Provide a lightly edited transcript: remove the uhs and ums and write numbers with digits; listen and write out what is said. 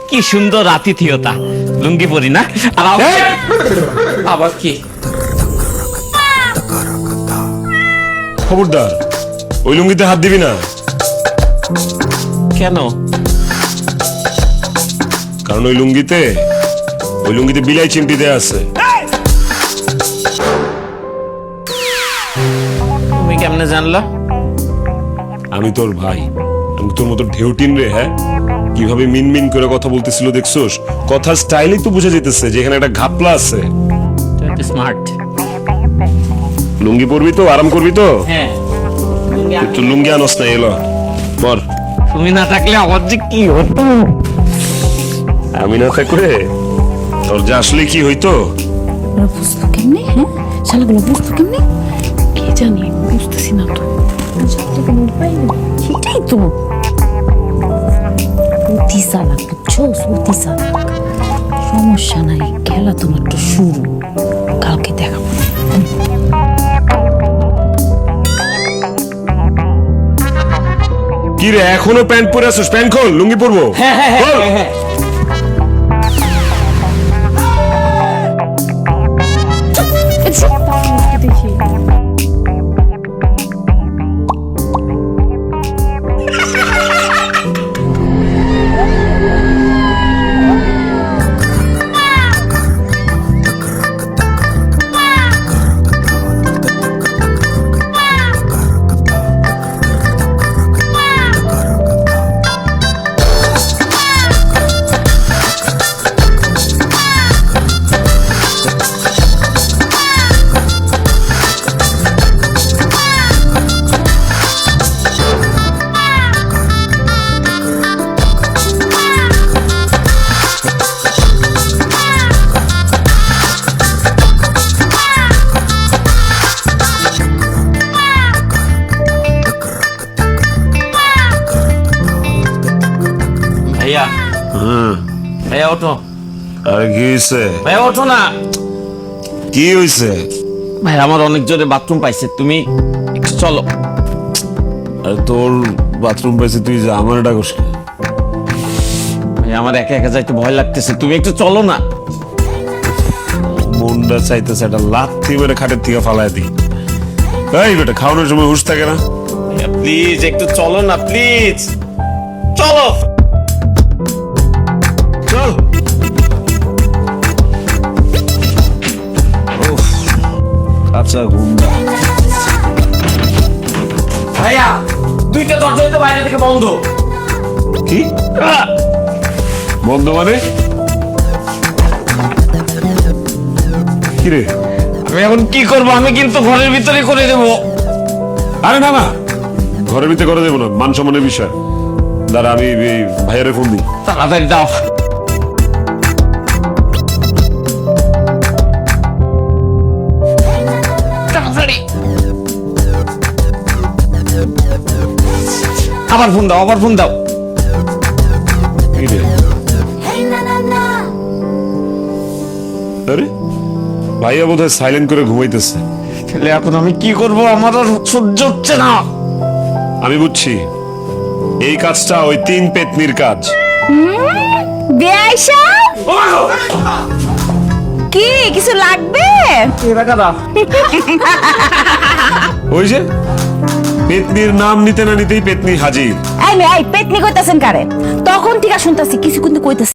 কি সুন্দর আতিথেয়তা। লুঙ্গি পরি না? আবার কি? খবরদার, ওই লুঙ্গিতে হাত দিবি না। কেন? কারণ ওই লুঙ্গিতে বিলাই চিমটি দেয়া আছে। তুমি কেমনে জানলা? আমি তোর ভাই, আমি তোর মতো ঢেউটিন রে। হ্যাঁ, কিভাবে মিনমিন করে কথা বলতেছিল দেখছোস? কথার স্টাইলই তো বুঝা যেতেছে যে এখানে একটা ঘাপলা আছে। স্মার্ট। লুঙ্গি পরবি তো, আরাম করবি তো? হ্যাঁ, তুই লুঙ্গি আনস না, এলো বর। তুমি না থাকলে আমার যে কি হতো। আমি না থাকলে তোর যে আসলে কি হইতো? ওরা বুঝতো কেমনে? হ্যাঁ, শালাগুলো বুঝতো কেমনে? কে জানি, বুঝতেছি না তো। কোনো উপায় নেই। সেটাই তো অতি চালাক, বুঝছো? অতি চালাক। সমস্যা নাই, খেলা তো মাত্র শুরু, কালকে দেখাবো। কি রে, এখনো প্যান্ট পরে আছিস? প্যান্ট খোল, লুঙ্গি পরবো। খোল। দেখি ভাইয়া, ভাইয়া ওঠো। আর কি হয়েছে? ভাইয়া ওঠো না। কি হয়েছে? ভাই আমার অনেক জোরে বাথরুম পাইছে, তুমি একটু চলো। আর তোর বাথরুম পাইছে, তুই যা, আমার ডাকস কেন? ভাই আমার একা একা যাইতে ভয় লাগতেছে, তুমি একটু চলো না। মনটা চাইতেছে একটা লাথি মেরে খাটের থেকে ফালায় দি। এই বেটা, খাওয়ানোর সময় হুঁশ থাকে না? ভাইয়া প্লিজ একটু চলো না, প্লিজ চলো। চল। আচ্ছা, গুন্ডা। ভাইয়া দুইটা দরজাই তো বাইরে থেকে বন্ধ। কি বন্ধ মানে? কি রে? আমি এখন কি করবো? আমি কিন্তু ঘরের ভিতরে করে দেবো। আরে না না, ঘরের ভিতরে করে দেবো না, মান সম্মানের বিষয়। দাঁড়া, আমি এই ভাইয়ারে ফোন দিই। তাড়াতাড়ি দাও। তাড়াতাড়ি। আবার ফোন দাও, আবার ফোন দাও। কি রে? আরে ভাইয়া বোধহয় সাইলেন্ট করে ঘুমাইতেছে। তাহলে এখন আমি কি করবো? আমার আর সহ্য হচ্ছে না। আমি বুঝছি, এই কাজটা ওই তিন পেতনির কাজ। বেআইসা, কি কিছু লাগবে? ওই যে পেতনির নাম নিতে না নিতেই পেতনি হাজির। এই মেয়ে, এই পেতনি কইতাছেন কারে? তখন থেকে শুনতাছি কিছু কিন্তু কইতাছে।